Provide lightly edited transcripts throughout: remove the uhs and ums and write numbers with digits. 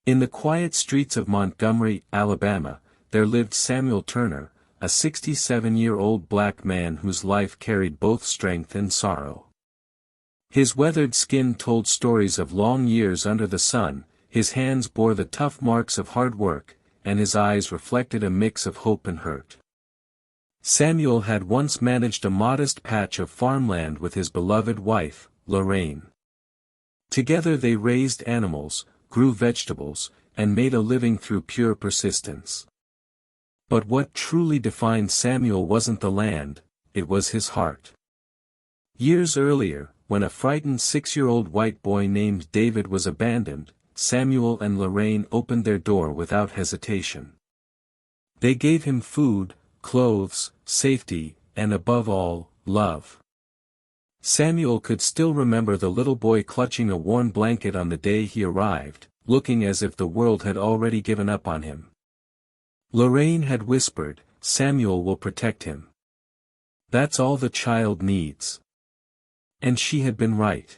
In the quiet streets of Montgomery, Alabama, there lived Samuel Turner, a 67-year-old black man whose life carried both strength and sorrow. His weathered skin told stories of long years under the sun, his hands bore the tough marks of hard work, and his eyes reflected a mix of hope and hurt. Samuel had once managed a modest patch of farmland with his beloved wife, Lorraine. Together they raised animals, grew vegetables, and made a living through pure persistence. But what truly defined Samuel wasn't the land, it was his heart. Years earlier, when a frightened 6-year-old white boy named David was abandoned, Samuel and Lorraine opened their door without hesitation. They gave him food, clothes, safety, and above all, love. Samuel could still remember the little boy clutching a warm blanket on the day he arrived, looking as if the world had already given up on him. Lorraine had whispered, "Samuel will protect him. That's all the child needs." And she had been right.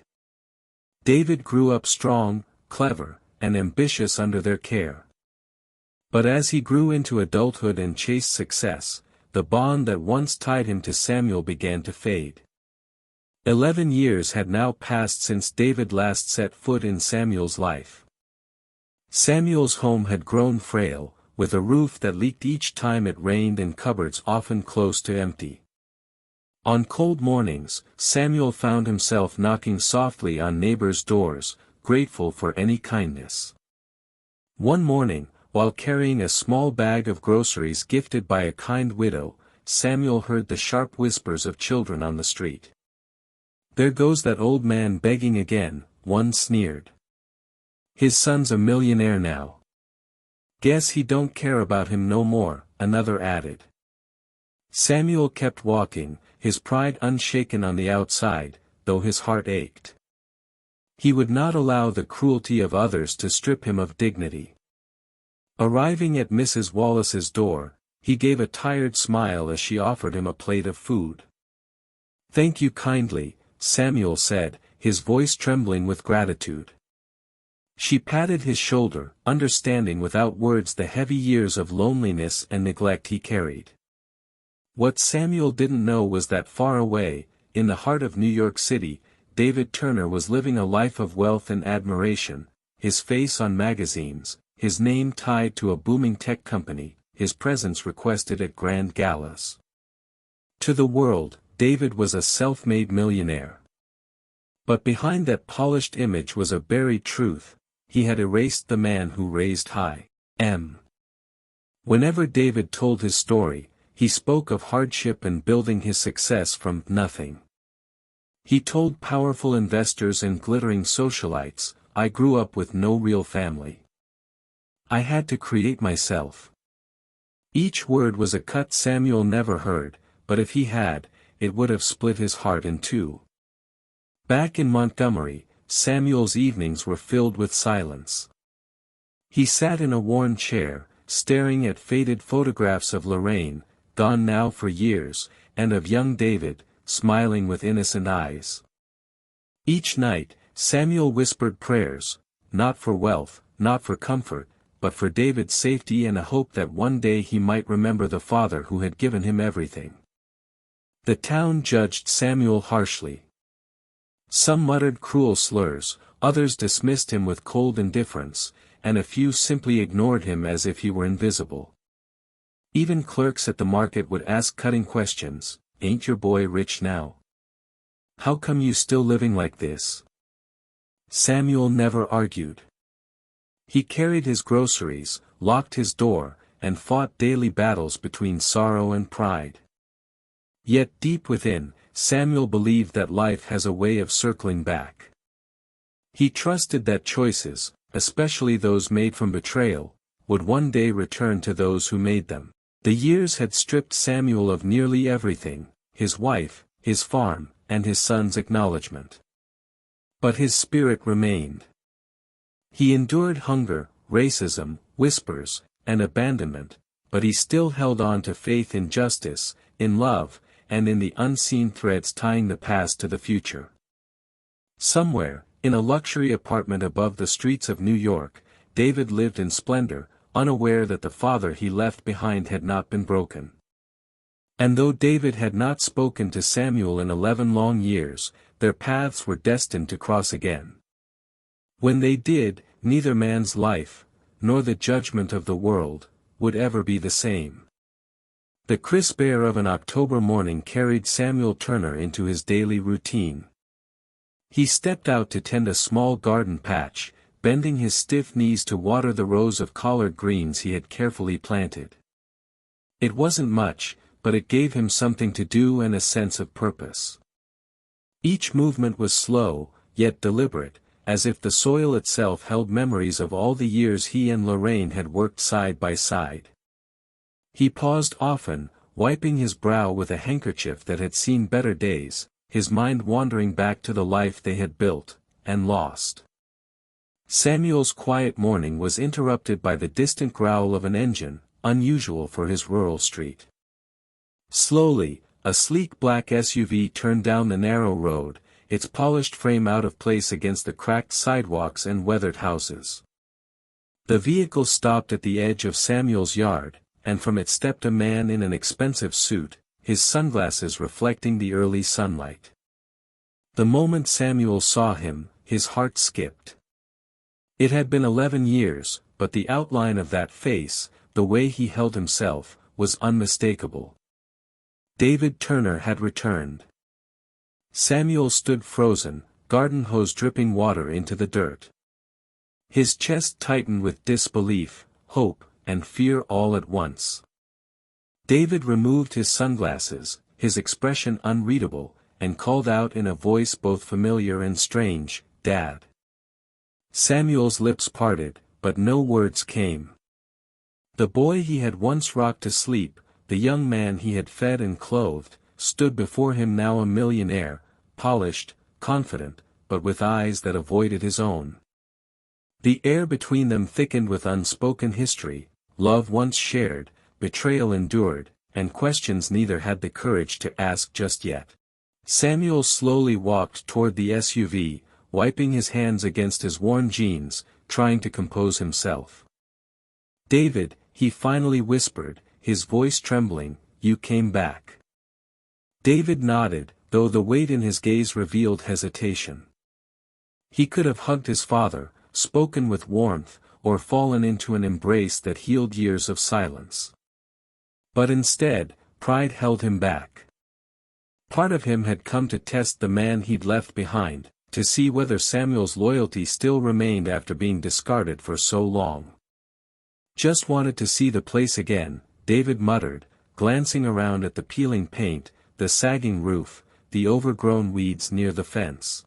David grew up strong, clever, and ambitious under their care. But as he grew into adulthood and chased success, the bond that once tied him to Samuel began to fade. 11 years had now passed since David last set foot in Samuel's life. Samuel's home had grown frail, with a roof that leaked each time it rained and cupboards often close to empty. On cold mornings, Samuel found himself knocking softly on neighbors' doors, grateful for any kindness. One morning, while carrying a small bag of groceries gifted by a kind widow, Samuel heard the sharp whispers of children on the street. "There goes that old man begging again," one sneered. "His son's a millionaire now. Guess he don't care about him no more," another added. Samuel kept walking, his pride unshaken on the outside, though his heart ached. He would not allow the cruelty of others to strip him of dignity. Arriving at Mrs. Wallace's door, he gave a tired smile as she offered him a plate of food. "Thank you kindly," Samuel said, his voice trembling with gratitude. She patted his shoulder, understanding without words the heavy years of loneliness and neglect he carried. What Samuel didn't know was that far away, in the heart of New York City, David Turner was living a life of wealth and admiration, his face on magazines, his name tied to a booming tech company, his presence requested at grand galas. To the world, David was a self-made millionaire. But behind that polished image was a buried truth: he had erased the man who raised him. Whenever David told his story, he spoke of hardship and building his success from nothing. He told powerful investors and glittering socialites, "I grew up with no real family. I had to create myself." Each word was a cut Samuel never heard, but if he had, it would have split his heart in two. Back in Montgomery, Samuel's evenings were filled with silence. He sat in a worn chair, staring at faded photographs of Lorraine, gone now for years, and of young David, smiling with innocent eyes. Each night, Samuel whispered prayers, not for wealth, not for comfort, but for David's safety and a hope that one day he might remember the father who had given him everything. The town judged Samuel harshly. Some muttered cruel slurs, others dismissed him with cold indifference, and a few simply ignored him as if he were invisible. Even clerks at the market would ask cutting questions: "Ain't your boy rich now? How come you still living like this?" Samuel never argued. He carried his groceries, locked his door, and fought daily battles between sorrow and pride. Yet deep within, Samuel believed that life has a way of circling back. He trusted that choices, especially those made from betrayal, would one day return to those who made them. The years had stripped Samuel of nearly everything: his wife, his farm, and his son's acknowledgement. But his spirit remained. He endured hunger, racism, whispers, and abandonment, but he still held on to faith in justice, in love, and in the unseen threads tying the past to the future. Somewhere, in a luxury apartment above the streets of New York, David lived in splendor, unaware that the father he left behind had not been broken. And though David had not spoken to Samuel in 11 long years, their paths were destined to cross again. When they did, neither man's life, nor the judgment of the world, would ever be the same. The crisp air of an October morning carried Samuel Turner into his daily routine. He stepped out to tend a small garden patch, bending his stiff knees to water the rows of collard greens he had carefully planted. It wasn't much, but it gave him something to do and a sense of purpose. Each movement was slow, yet deliberate, as if the soil itself held memories of all the years he and Lorraine had worked side by side. He paused often, wiping his brow with a handkerchief that had seen better days, his mind wandering back to the life they had built, and lost. Samuel's quiet morning was interrupted by the distant growl of an engine, unusual for his rural street. Slowly, a sleek black SUV turned down the narrow road, its polished frame out of place against the cracked sidewalks and weathered houses. The vehicle stopped at the edge of Samuel's yard, and from it stepped a man in an expensive suit, his sunglasses reflecting the early sunlight. The moment Samuel saw him, his heart skipped. It had been 11 years, but the outline of that face, the way he held himself, was unmistakable. David Turner had returned. Samuel stood frozen, garden hose dripping water into the dirt. His chest tightened with disbelief, hope, and fear all at once. David removed his sunglasses, his expression unreadable, and called out in a voice both familiar and strange, "Dad." Samuel's lips parted, but no words came. The boy he had once rocked to sleep, the young man he had fed and clothed, stood before him now a millionaire, polished, confident, but with eyes that avoided his own. The air between them thickened with unspoken history, love once shared, betrayal endured, and questions neither had the courage to ask just yet. Samuel slowly walked toward the SUV, wiping his hands against his worn jeans, trying to compose himself. "David," he finally whispered, his voice trembling, "you came back." David nodded, though the weight in his gaze revealed hesitation. He could have hugged his father, spoken with warmth, or fallen into an embrace that healed years of silence. But instead, pride held him back. Part of him had come to test the man he'd left behind, to see whether Samuel's loyalty still remained after being discarded for so long. "Just wanted to see the place again," David muttered, glancing around at the peeling paint, the sagging roof, the overgrown weeds near the fence.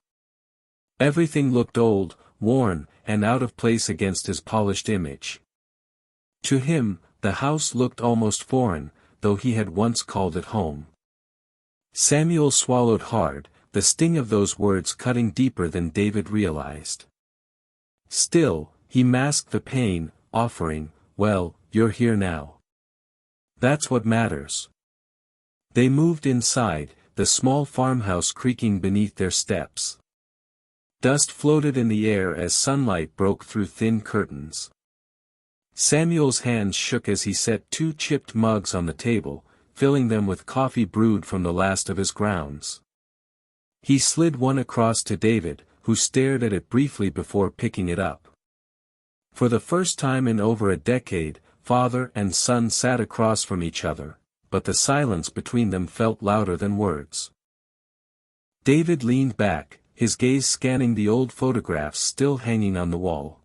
Everything looked old, worn, and out of place against his polished image. To him, the house looked almost foreign, though he had once called it home. Samuel swallowed hard, the sting of those words cutting deeper than David realized. Still, he masked the pain, offering, "Well, you're here now. That's what matters." They moved inside, the small farmhouse creaking beneath their steps. Dust floated in the air as sunlight broke through thin curtains. Samuel's hands shook as he set 2 chipped mugs on the table, filling them with coffee brewed from the last of his grounds. He slid one across to David, who stared at it briefly before picking it up. For the first time in over a decade, father and son sat across from each other, but the silence between them felt louder than words. David leaned back, his gaze scanning the old photographs still hanging on the wall.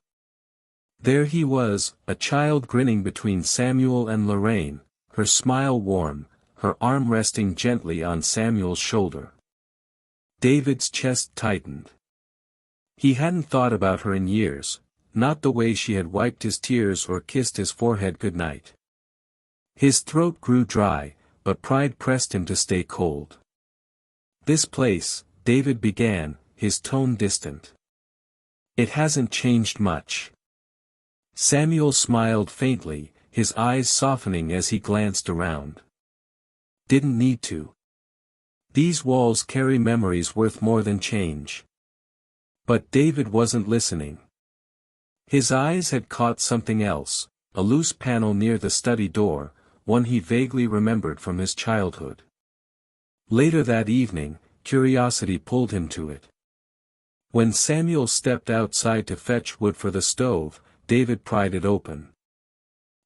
There he was, a child grinning between Samuel and Lorraine, her smile warm, her arm resting gently on Samuel's shoulder. David's chest tightened. He hadn't thought about her in years, not the way she had wiped his tears or kissed his forehead goodnight. His throat grew dry, but pride pressed him to stay cold. "This place," David began, his tone distant. "It hasn't changed much." Samuel smiled faintly, his eyes softening as he glanced around. "Didn't need to. These walls carry memories worth more than change." But David wasn't listening. His eyes had caught something else, a loose panel near the study door, one he vaguely remembered from his childhood. Later that evening, curiosity pulled him to it. When Samuel stepped outside to fetch wood for the stove, David pried it open.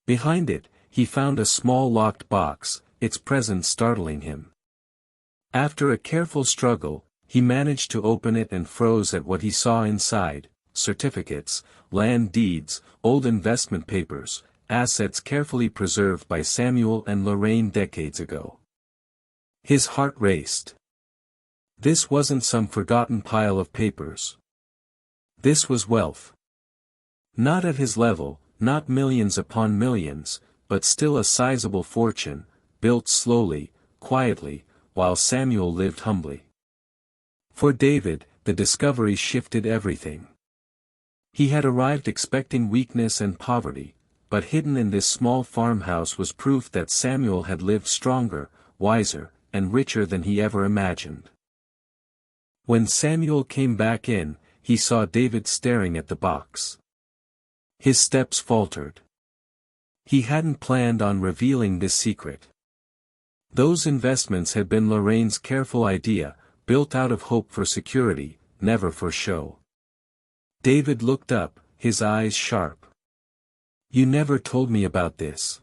Behind it, he found a small locked box, its presence startling him. After a careful struggle, he managed to open it and froze at what he saw inside: certificates, land deeds, old investment papers, assets carefully preserved by Samuel and Lorraine decades ago. His heart raced. This wasn't some forgotten pile of papers. This was wealth. Not at his level, not millions upon millions, but still a sizable fortune, built slowly, quietly, while Samuel lived humbly. For David, the discovery shifted everything. He had arrived expecting weakness and poverty, but hidden in this small farmhouse was proof that Samuel had lived stronger, wiser, and richer than he ever imagined. When Samuel came back in, he saw David staring at the box. His steps faltered. He hadn't planned on revealing this secret. Those investments had been Lorraine's careful idea, built out of hope for security, never for show. David looked up, his eyes sharp. "You never told me about this."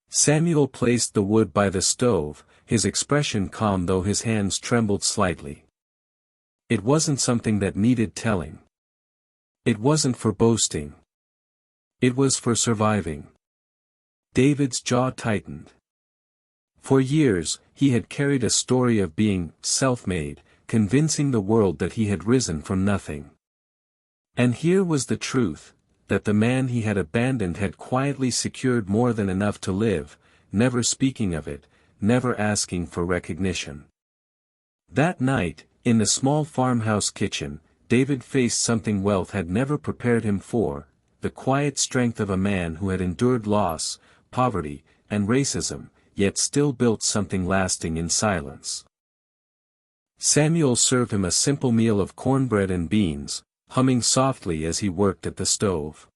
Samuel placed the wood by the stove, his expression calm though his hands trembled slightly. It wasn't something that needed telling. It wasn't for boasting. It was for surviving. David's jaw tightened. For years, he had carried a story of being self-made, convincing the world that he had risen from nothing. And here was the truth, that the man he had abandoned had quietly secured more than enough to live, never speaking of it, never asking for recognition. That night, in the small farmhouse kitchen, David faced something wealth had never prepared him for: the quiet strength of a man who had endured loss, poverty, and racism, yet still built something lasting in silence. Samuel served him a simple meal of cornbread and beans, humming softly as he worked at the stove.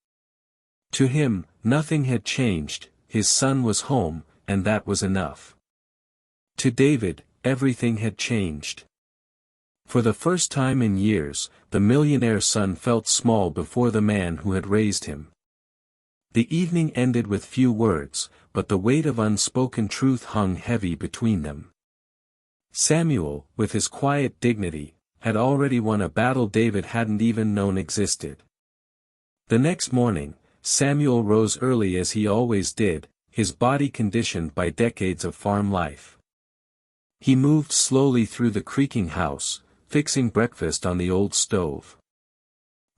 To him, nothing had changed, his son was home, and that was enough. To David, everything had changed. For the first time in years, the millionaire son felt small before the man who had raised him. The evening ended with few words, but the weight of unspoken truth hung heavy between them. Samuel, with his quiet dignity, had already won a battle David hadn't even known existed. The next morning, Samuel rose early as he always did, his body conditioned by decades of farm life. He moved slowly through the creaking house, fixing breakfast on the old stove.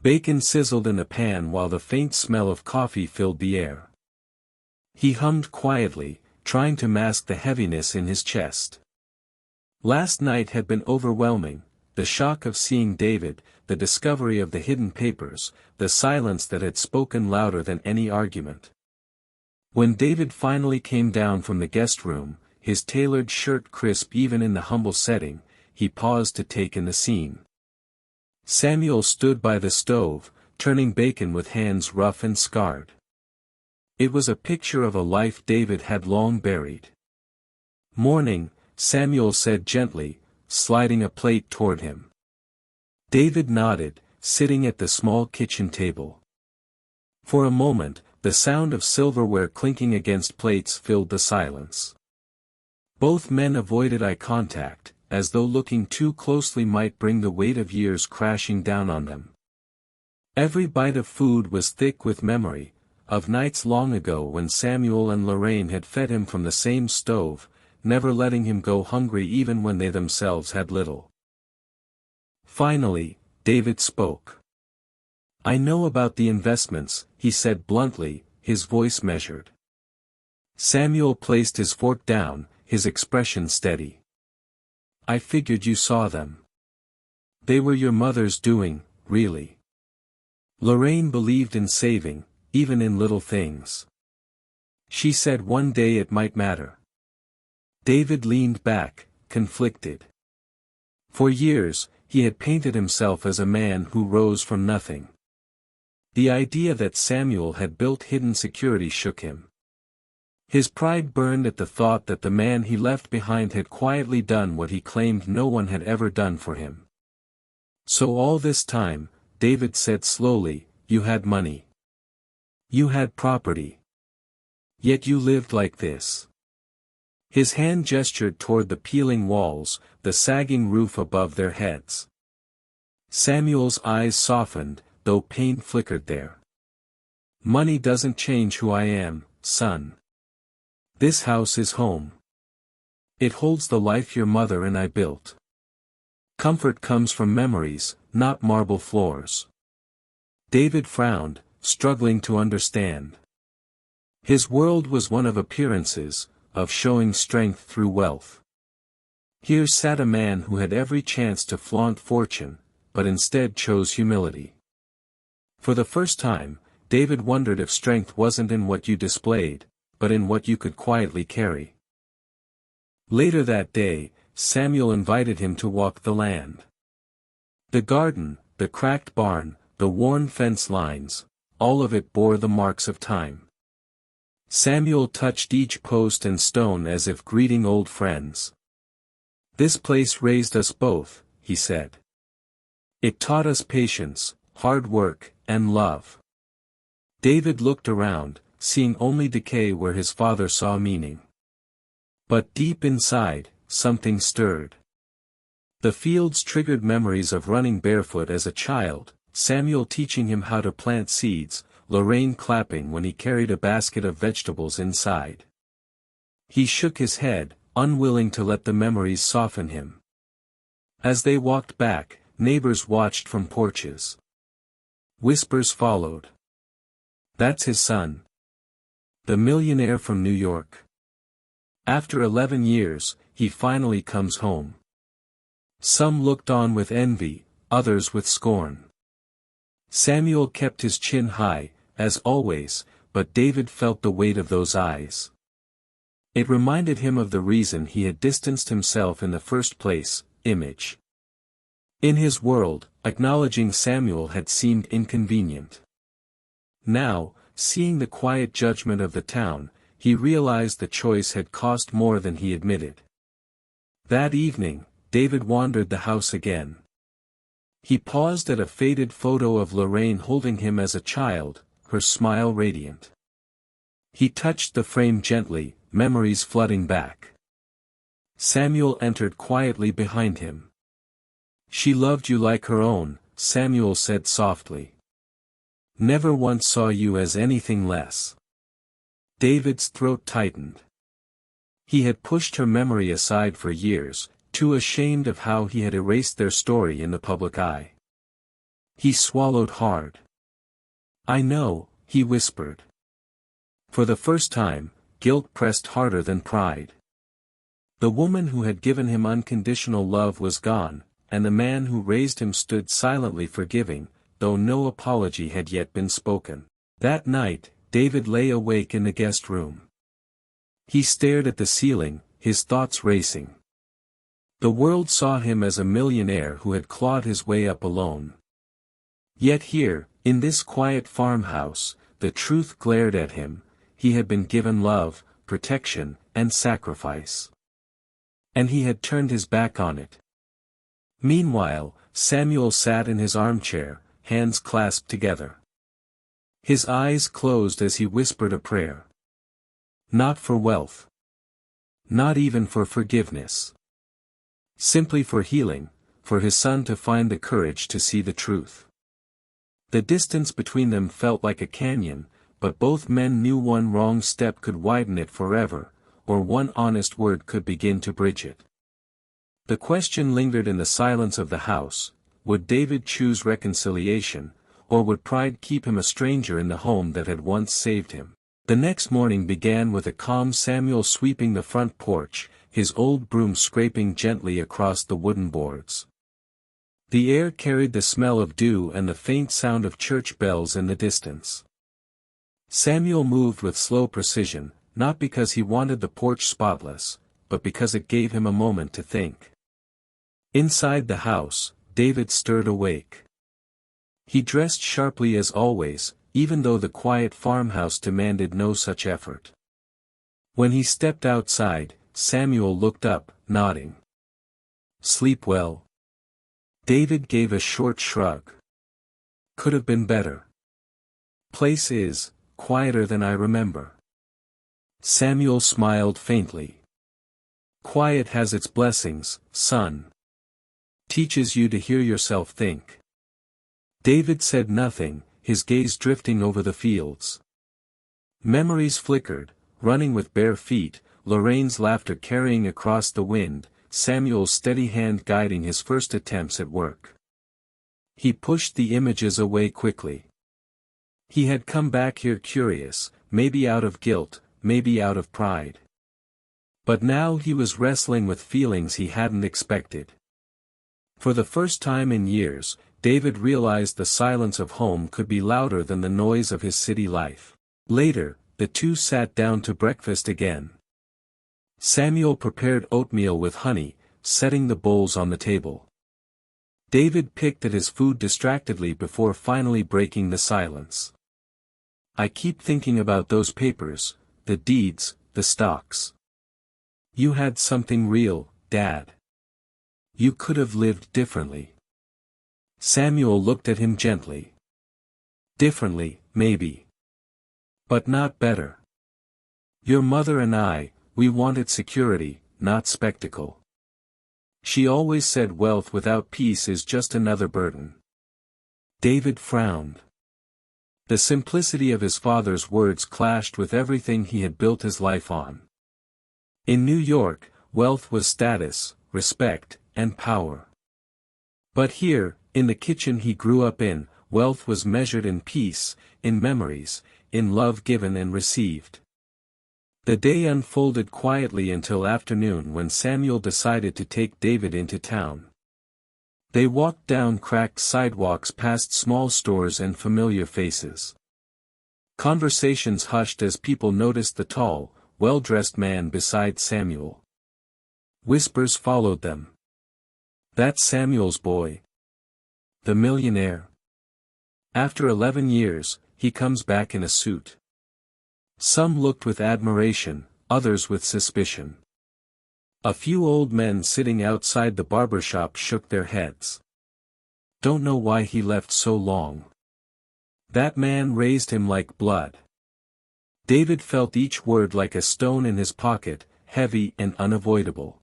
Bacon sizzled in a pan while the faint smell of coffee filled the air. He hummed quietly, trying to mask the heaviness in his chest. Last night had been overwhelming: the shock of seeing David, the discovery of the hidden papers, the silence that had spoken louder than any argument. When David finally came down from the guest room, his tailored shirt crisp even in the humble setting, he paused to take in the scene. Samuel stood by the stove, turning bacon with hands rough and scarred. It was a picture of a life David had long buried. "Morning," Samuel said gently, sliding a plate toward him. David nodded, sitting at the small kitchen table. For a moment, the sound of silverware clinking against plates filled the silence. Both men avoided eye contact, as though looking too closely might bring the weight of years crashing down on them. Every bite of food was thick with memory, of nights long ago when Samuel and Lorraine had fed him from the same stove, never letting him go hungry even when they themselves had little. Finally, David spoke. "I know about the investments," he said bluntly, his voice measured. Samuel placed his fork down, his expression steady. "I figured you saw them. They were your mother's doing, really. Lorraine believed in saving, even in little things. She said one day it might matter." David leaned back, conflicted. For years, he had painted himself as a man who rose from nothing. The idea that Samuel had built hidden security shook him. His pride burned at the thought that the man he left behind had quietly done what he claimed no one had ever done for him. So all this time, David said slowly, you had money. You had property. Yet you lived like this. His hand gestured toward the peeling walls, the sagging roof above their heads. Samuel's eyes softened, though pain flickered there. Money doesn't change who I am, son. This house is home. It holds the life your mother and I built. Comfort comes from memories, not marble floors. David frowned, struggling to understand. His world was one of appearances, of showing strength through wealth. Here sat a man who had every chance to flaunt fortune, but instead chose humility. For the first time, David wondered if strength wasn't in what you displayed, but in what you could quietly carry. Later that day, Samuel invited him to walk the land. The garden, the cracked barn, the worn fence lines, all of it bore the marks of time. Samuel touched each post and stone as if greeting old friends. This place raised us both, he said. It taught us patience, hard work, and love. David looked around, seeing only decay where his father saw meaning. But deep inside, something stirred. The fields triggered memories of running barefoot as a child, Samuel teaching him how to plant seeds, Lorraine clapping when he carried a basket of vegetables inside. He shook his head, unwilling to let the memories soften him. As they walked back, neighbors watched from porches. Whispers followed. That's his son. The millionaire from New York. After 11 years, he finally comes home. Some looked on with envy, others with scorn. Samuel kept his chin high, as always, but David felt the weight of those eyes. It reminded him of the reason he had distanced himself in the first place, image. In his world, acknowledging Samuel had seemed inconvenient. Now, seeing the quiet judgment of the town, he realized the choice had cost more than he admitted. That evening, David wandered the house again. He paused at a faded photo of Lorraine holding him as a child, her smile radiant. He touched the frame gently, memories flooding back. Samuel entered quietly behind him. She loved you like her own, Samuel said softly. Never once saw you as anything less. David's throat tightened. He had pushed her memory aside for years, too ashamed of how he had erased their story in the public eye. He swallowed hard. I know, he whispered. For the first time, guilt pressed harder than pride. The woman who had given him unconditional love was gone, and the man who raised him stood silently forgiving, though no apology had yet been spoken. That night, David lay awake in the guest room. He stared at the ceiling, his thoughts racing. The world saw him as a millionaire who had clawed his way up alone. Yet here, in this quiet farmhouse, the truth glared at him: he had been given love, protection, and sacrifice. And he had turned his back on it. Meanwhile, Samuel sat in his armchair, hands clasped together. His eyes closed as he whispered a prayer. Not for wealth. Not even for forgiveness. Simply for healing, for his son to find the courage to see the truth. The distance between them felt like a canyon, but both men knew one wrong step could widen it forever, or one honest word could begin to bridge it. The question lingered in the silence of the house: would David choose reconciliation, or would pride keep him a stranger in the home that had once saved him? The next morning began with a calm Samuel sweeping the front porch, his old broom scraping gently across the wooden boards. The air carried the smell of dew and the faint sound of church bells in the distance. Samuel moved with slow precision, not because he wanted the porch spotless, but because it gave him a moment to think. Inside the house, David stirred awake. He dressed sharply as always, even though the quiet farmhouse demanded no such effort. When he stepped outside, Samuel looked up, nodding. "Sleep well?" David gave a short shrug. "Could have been better. Place is quieter than I remember." Samuel smiled faintly. "Quiet has its blessings, son. Teaches you to hear yourself think." David said nothing, his gaze drifting over the fields. Memories flickered, running with bare feet, Lorraine's laughter carrying across the wind, Samuel's steady hand guiding his first attempts at work. He pushed the images away quickly. He had come back here curious, maybe out of guilt, maybe out of pride. But now he was wrestling with feelings he hadn't expected. For the first time in years, David realized the silence of home could be louder than the noise of his city life. Later, the two sat down to breakfast again. Samuel prepared oatmeal with honey, setting the bowls on the table. David picked at his food distractedly before finally breaking the silence. "I keep thinking about those papers, the deeds, the stocks. You had something real, Dad. You could have lived differently." Samuel looked at him gently. "Differently, maybe. But not better. Your mother and I, we wanted security, not spectacle. She always said wealth without peace is just another burden." David frowned. The simplicity of his father's words clashed with everything he had built his life on. In New York, wealth was status, respect, and power. But here, in the kitchen he grew up in, wealth was measured in peace, in memories, in love given and received. The day unfolded quietly until afternoon when Samuel decided to take David into town. They walked down cracked sidewalks past small stores and familiar faces. Conversations hushed as people noticed the tall, well-dressed man beside Samuel. Whispers followed them. "That's Samuel's boy. The millionaire. After 11 years, he comes back in a suit." Some looked with admiration, others with suspicion. A few old men sitting outside the barber shop shook their heads. "Don't know why he left so long. That man raised him like blood." David felt each word like a stone in his pocket, heavy and unavoidable.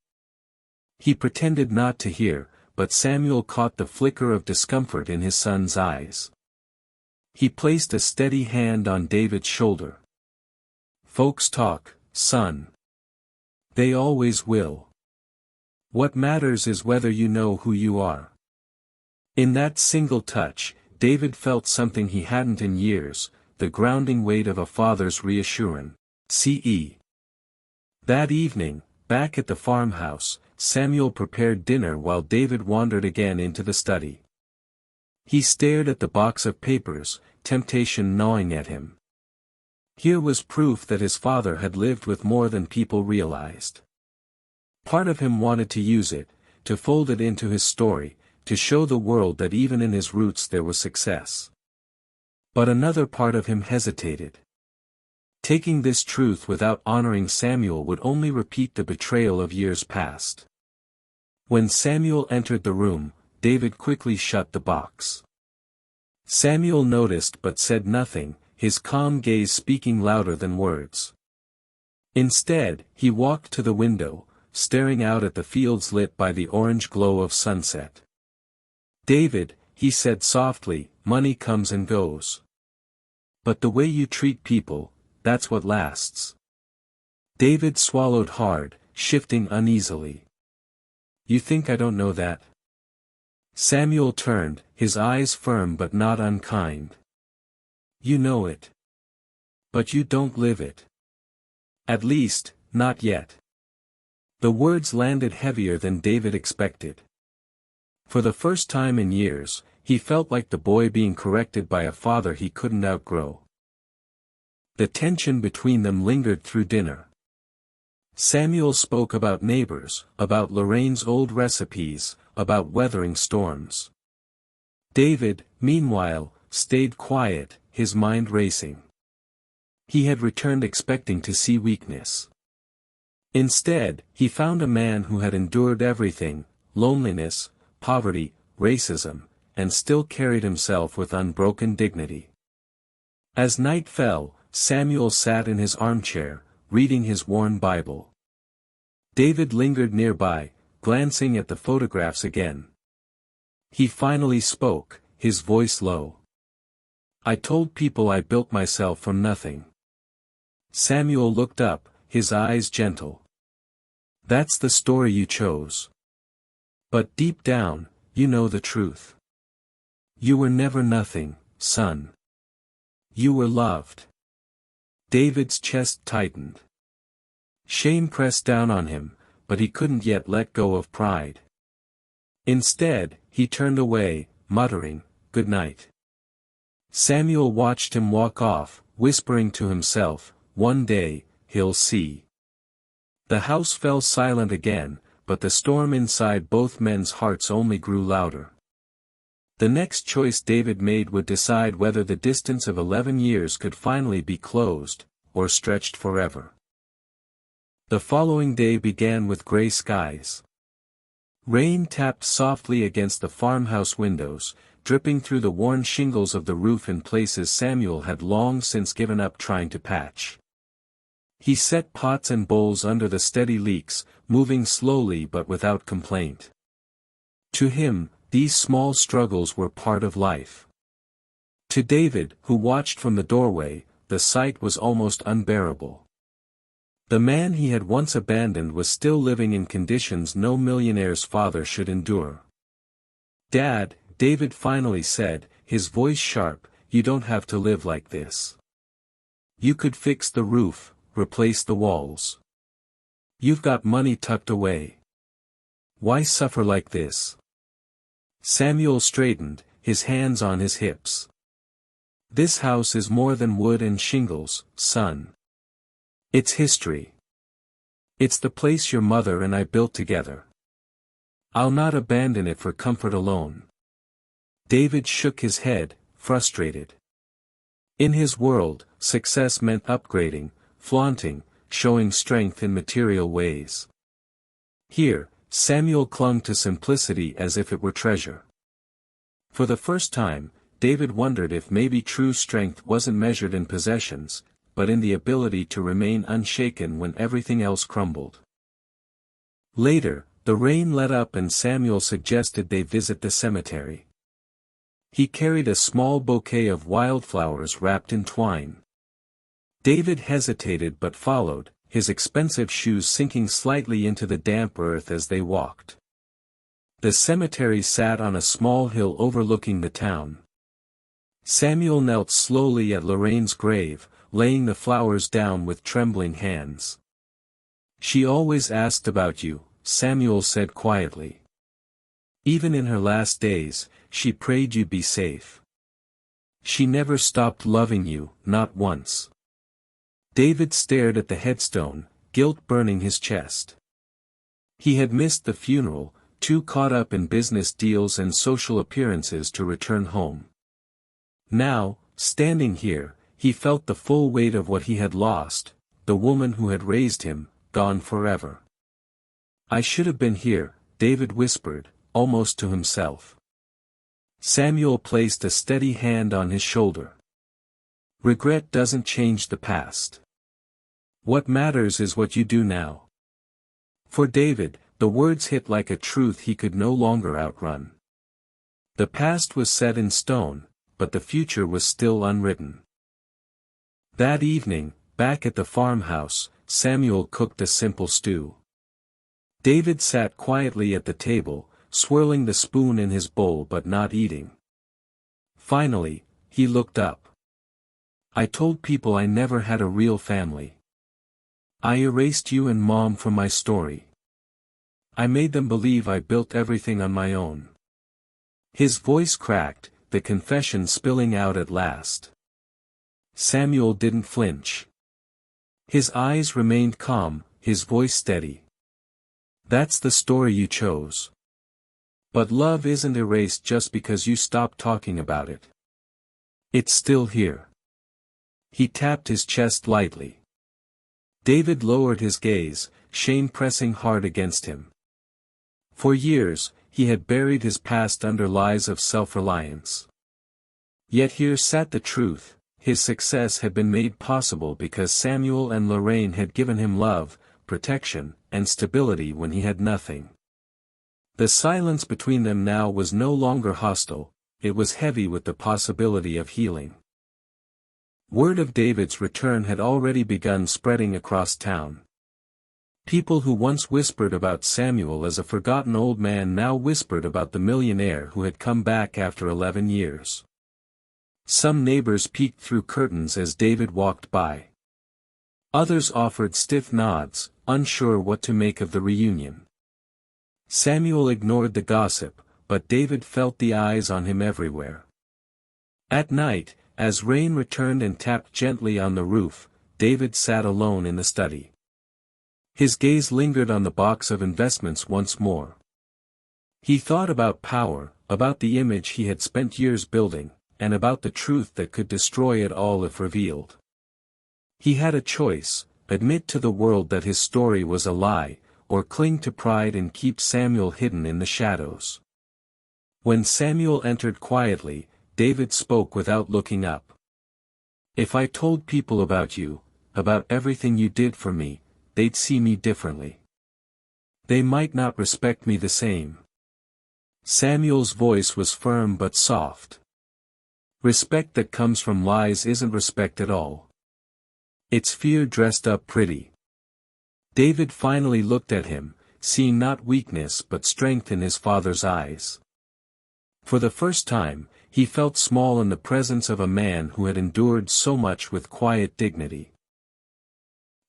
He pretended not to hear, but Samuel caught the flicker of discomfort in his son's eyes. He placed a steady hand on David's shoulder. "Folks talk, son. They always will. What matters is whether you know who you are." In that single touch, David felt something he hadn't in years, the grounding weight of a father's reassurance. C.E. That evening, back at the farmhouse, Samuel prepared dinner while David wandered again into the study. He stared at the box of papers, temptation gnawing at him. Here was proof that his father had lived with more than people realized. Part of him wanted to use it, to fold it into his story, to show the world that even in his roots there was success. But another part of him hesitated. Taking this truth without honoring Samuel would only repeat the betrayal of years past. When Samuel entered the room, David quickly shut the box. Samuel noticed but said nothing, his calm gaze speaking louder than words. Instead, he walked to the window, staring out at the fields lit by the orange glow of sunset. "David," he said softly, "money comes and goes. But the way you treat people, that's what lasts." David swallowed hard, shifting uneasily. "You think I don't know that?" Samuel turned, his eyes firm but not unkind. "You know it. But you don't live it. At least, not yet." The words landed heavier than David expected. For the first time in years, he felt like the boy being corrected by a father he couldn't outgrow. The tension between them lingered through dinner. Samuel spoke about neighbors, about Lorraine's old recipes, about weathering storms. David, meanwhile, stayed quiet, his mind racing. He had returned expecting to see weakness. Instead, he found a man who had endured everything: loneliness, poverty, racism, and still carried himself with unbroken dignity. As night fell, Samuel sat in his armchair, reading his worn Bible. David lingered nearby, glancing at the photographs again. He finally spoke, his voice low. "I told people I built myself from nothing." Samuel looked up, his eyes gentle. "That's the story you chose. But deep down, you know the truth. You were never nothing, son. You were loved." David's chest tightened. Shame pressed down on him, but he couldn't yet let go of pride. Instead, he turned away, muttering, "Good night." Samuel watched him walk off, whispering to himself, "One day, he'll see." The house fell silent again, but the storm inside both men's hearts only grew louder. The next choice David made would decide whether the distance of 11 years could finally be closed, or stretched forever. The following day began with gray skies. Rain tapped softly against the farmhouse windows, dripping through the worn shingles of the roof in places Samuel had long since given up trying to patch. He set pots and bowls under the steady leaks, moving slowly but without complaint. To him, these small struggles were part of life. To David, who watched from the doorway, the sight was almost unbearable. The man he had once abandoned was still living in conditions no millionaire's father should endure. "Dad," David finally said, his voice sharp, "you don't have to live like this. You could fix the roof, replace the walls. You've got money tucked away. Why suffer like this?" Samuel straightened, his hands on his hips. "This house is more than wood and shingles, son. It's history. It's the place your mother and I built together. I'll not abandon it for comfort alone." David shook his head, frustrated. In his world, success meant upgrading, flaunting, showing strength in material ways. Here, Samuel clung to simplicity as if it were treasure. For the first time, David wondered if maybe true strength wasn't measured in possessions, but in the ability to remain unshaken when everything else crumbled. Later, the rain let up and Samuel suggested they visit the cemetery. He carried a small bouquet of wildflowers wrapped in twine. David hesitated but followed, his expensive shoes sinking slightly into the damp earth as they walked. The cemetery sat on a small hill overlooking the town. Samuel knelt slowly at Lorraine's grave, laying the flowers down with trembling hands. "She always asked about you," Samuel said quietly. "Even in her last days, she prayed you'd be safe. She never stopped loving you, not once." David stared at the headstone, guilt burning his chest. He had missed the funeral, too caught up in business deals and social appearances to return home. Now, standing here, he felt the full weight of what he had lost, the woman who had raised him, gone forever. "I should have been here," David whispered, almost to himself. Samuel placed a steady hand on his shoulder. "Regret doesn't change the past. What matters is what you do now." For David, the words hit like a truth he could no longer outrun. The past was set in stone, but the future was still unwritten. That evening, back at the farmhouse, Samuel cooked a simple stew. David sat quietly at the table, swirling the spoon in his bowl but not eating. Finally, he looked up. "I told people I never had a real family. I erased you and Mom from my story. I made them believe I built everything on my own." His voice cracked, the confession spilling out at last. Samuel didn't flinch. His eyes remained calm, his voice steady. "That's the story you chose. But love isn't erased just because you stop talking about it. It's still here. He tapped his chest lightly. David lowered his gaze, shame pressing hard against him. For years, he had buried his past under lies of self-reliance. Yet here sat the truth: his success had been made possible because Samuel and Lorraine had given him love, protection, and stability when he had nothing. The silence between them now was no longer hostile, it was heavy with the possibility of healing. Word of David's return had already begun spreading across town. People who once whispered about Samuel as a forgotten old man now whispered about the millionaire who had come back after 11 years. Some neighbors peeked through curtains as David walked by. Others offered stiff nods, unsure what to make of the reunion. Samuel ignored the gossip, but David felt the eyes on him everywhere. At night, as rain returned and tapped gently on the roof, David sat alone in the study. His gaze lingered on the box of investments once more. He thought about power, about the image he had spent years building, and about the truth that could destroy it all if revealed. He had a choice: admit to the world that his story was a lie, or cling to pride and keep Samuel hidden in the shadows. When Samuel entered quietly, David spoke without looking up. "If I told people about you, about everything you did for me, they'd see me differently. They might not respect me the same." Samuel's voice was firm but soft. Respect that comes from lies isn't respect at all. It's fear dressed up pretty. David finally looked at him, seeing not weakness but strength in his father's eyes. For the first time, he felt small in the presence of a man who had endured so much with quiet dignity.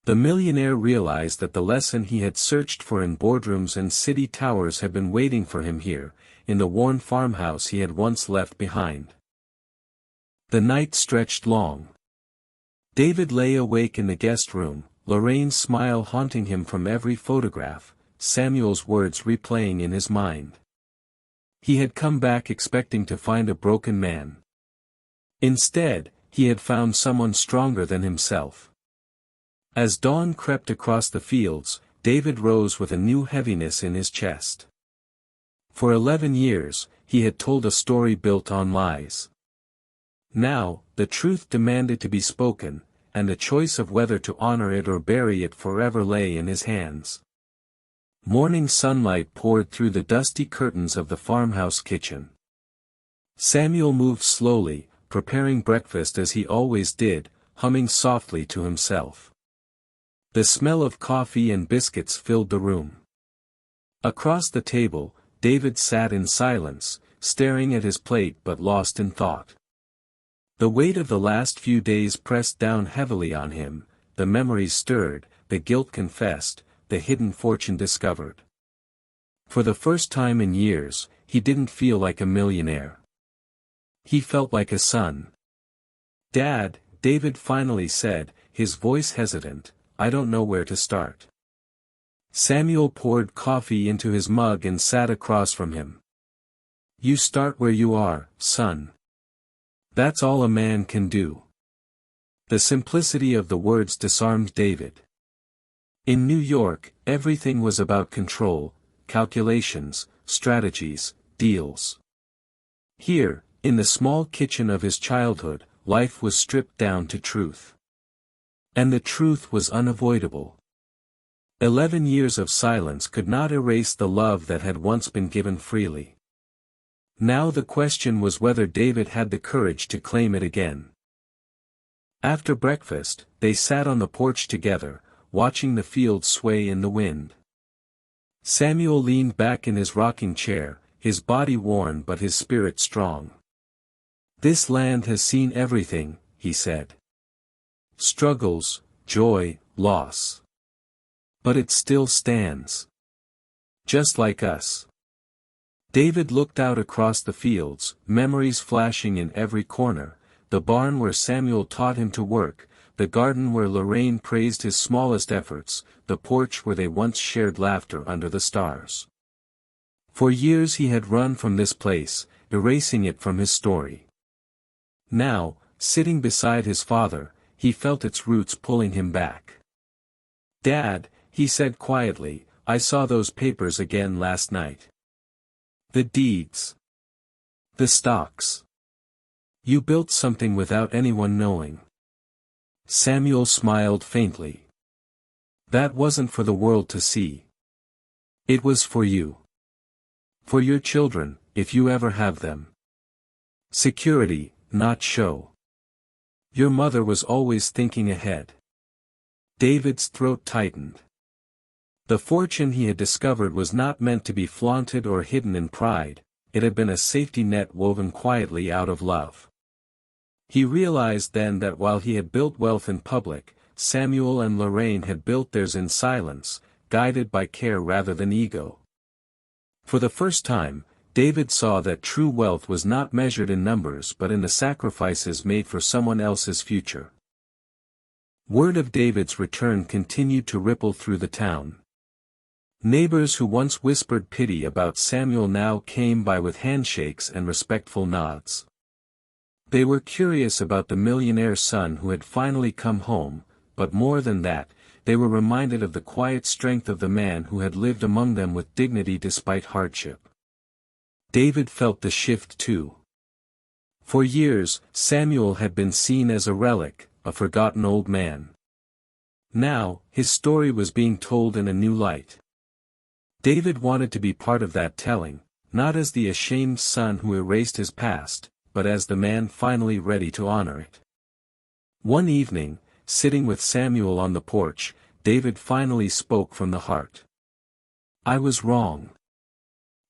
The millionaire realized that the lesson he had searched for in boardrooms and city towers had been waiting for him here, in the worn farmhouse he had once left behind. The night stretched long. David lay awake in the guest room, Lorraine's smile haunting him from every photograph, Samuel's words replaying in his mind. He had come back expecting to find a broken man. Instead, he had found someone stronger than himself. As dawn crept across the fields, David rose with a new heaviness in his chest. For 11 years, he had told a story built on lies. Now, the truth demanded to be spoken, and the choice of whether to honor it or bury it forever lay in his hands. Morning sunlight poured through the dusty curtains of the farmhouse kitchen. Samuel moved slowly, preparing breakfast as he always did, humming softly to himself. The smell of coffee and biscuits filled the room. Across the table, David sat in silence, staring at his plate but lost in thought. The weight of the last few days pressed down heavily on him, the memories stirred, the guilt confessed, the hidden fortune discovered. For the first time in years, he didn't feel like a millionaire. He felt like a son. "Dad," David finally said, his voice hesitant, "I don't know where to start." Samuel poured coffee into his mug and sat across from him. "You start where you are, son. That's all a man can do." The simplicity of the words disarmed David. In New York, everything was about control, calculations, strategies, deals. Here, in the small kitchen of his childhood, life was stripped down to truth. And the truth was unavoidable. 11 years of silence could not erase the love that had once been given freely. Now the question was whether David had the courage to claim it again. After breakfast, they sat on the porch together, watching the fields sway in the wind. Samuel leaned back in his rocking chair, his body worn but his spirit strong. "This land has seen everything," he said. "Struggles, joy, loss. But it still stands. Just like us." David looked out across the fields, memories flashing in every corner, the barn where Samuel taught him to work, the garden where Lorraine praised his smallest efforts, the porch where they once shared laughter under the stars. For years he had run from this place, erasing it from his story. Now, sitting beside his father, he felt its roots pulling him back. "Dad," he said quietly, "I saw those papers again last night. The deeds. The stocks. You built something without anyone knowing." Samuel smiled faintly. "That wasn't for the world to see. It was for you. For your children, if you ever have them. Security, not show. Your mother was always thinking ahead." David's throat tightened. The fortune he had discovered was not meant to be flaunted or hidden in pride, it had been a safety net woven quietly out of love. He realized then that while he had built wealth in public, Samuel and Lorraine had built theirs in silence, guided by care rather than ego. For the first time, David saw that true wealth was not measured in numbers but in the sacrifices made for someone else's future. Word of David's return continued to ripple through the town. Neighbors who once whispered pity about Samuel now came by with handshakes and respectful nods. They were curious about the millionaire's son who had finally come home, but more than that, they were reminded of the quiet strength of the man who had lived among them with dignity despite hardship. David felt the shift too. For years, Samuel had been seen as a relic, a forgotten old man. Now, his story was being told in a new light. David wanted to be part of that telling, not as the ashamed son who erased his past, but as the man finally ready to honor it. One evening, sitting with Samuel on the porch, David finally spoke from the heart. "I was wrong.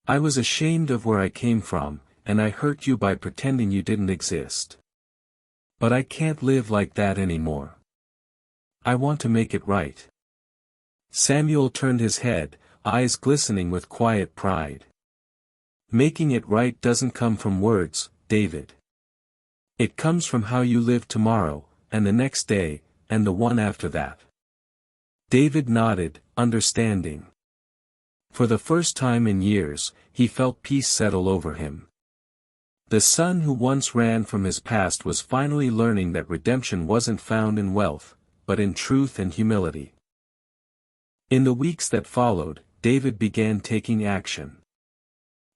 I was ashamed of where I came from, and I hurt you by pretending you didn't exist. But I can't live like that anymore. I want to make it right." Samuel turned his head, eyes glistening with quiet pride. "Making it right doesn't come from words, David. It comes from how you live tomorrow, and the next day, and the one after that." David nodded, understanding. For the first time in years, he felt peace settle over him. The son who once ran from his past was finally learning that redemption wasn't found in wealth, but in truth and humility. In the weeks that followed, David began taking action.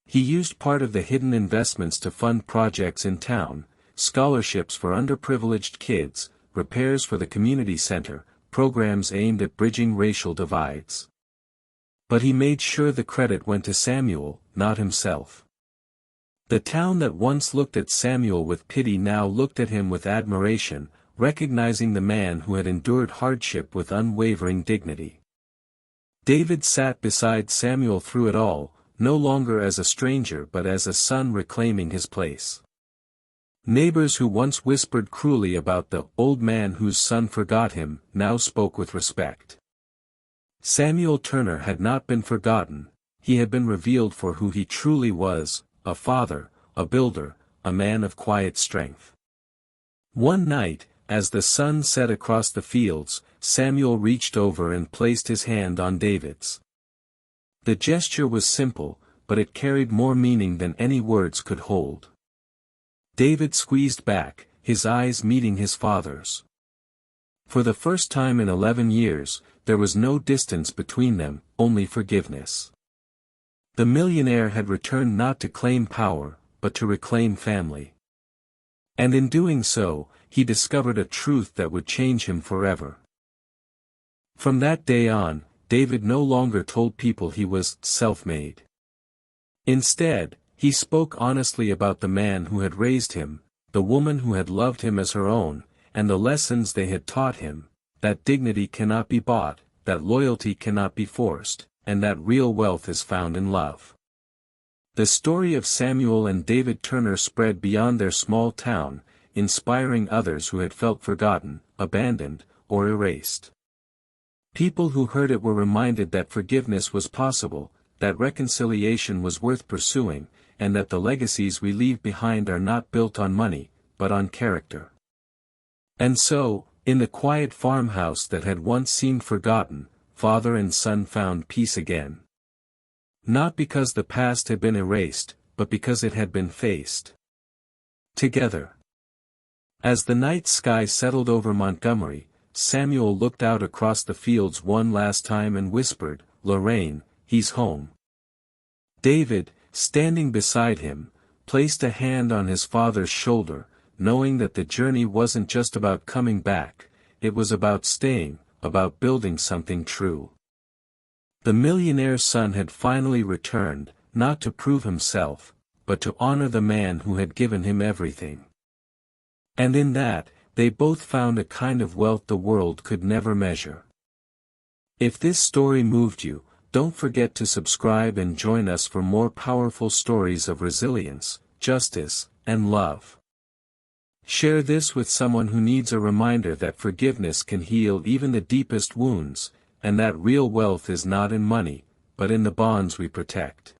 He used part of the hidden investments to fund projects in town, scholarships for underprivileged kids, repairs for the community center, programs aimed at bridging racial divides. But he made sure the credit went to Samuel, not himself. The town that once looked at Samuel with pity now looked at him with admiration, recognizing the man who had endured hardship with unwavering dignity. David sat beside Samuel through it all, no longer as a stranger but as a son reclaiming his place. Neighbors who once whispered cruelly about the old man whose son forgot him, now spoke with respect. Samuel Turner had not been forgotten, he had been revealed for who he truly was, a father, a builder, a man of quiet strength. One night, as the sun set across the fields, Samuel reached over and placed his hand on David's. The gesture was simple, but it carried more meaning than any words could hold. David squeezed back, his eyes meeting his father's. For the first time in 11 years, there was no distance between them, only forgiveness. The millionaire had returned not to claim power, but to reclaim family. And in doing so, he discovered a truth that would change him forever. From that day on, David no longer told people he was self-made. Instead, he spoke honestly about the man who had raised him, the woman who had loved him as her own, and the lessons they had taught him, that dignity cannot be bought, that loyalty cannot be forced, and that real wealth is found in love. The story of Samuel and David Turner spread beyond their small town, inspiring others who had felt forgotten, abandoned, or erased. People who heard it were reminded that forgiveness was possible, that reconciliation was worth pursuing, and that the legacies we leave behind are not built on money, but on character. And so, in the quiet farmhouse that had once seemed forgotten, father and son found peace again. Not because the past had been erased, but because it had been faced. Together. As the night sky settled over Montgomery, Samuel looked out across the fields one last time and whispered, "Lorraine, he's home." David, standing beside him, placed a hand on his father's shoulder, knowing that the journey wasn't just about coming back, it was about staying, about building something true. The millionaire's son had finally returned, not to prove himself, but to honor the man who had given him everything. And in that, they both found a kind of wealth the world could never measure. If this story moved you, don't forget to subscribe and join us for more powerful stories of resilience, justice, and love. Share this with someone who needs a reminder that forgiveness can heal even the deepest wounds, and that real wealth is not in money, but in the bonds we protect.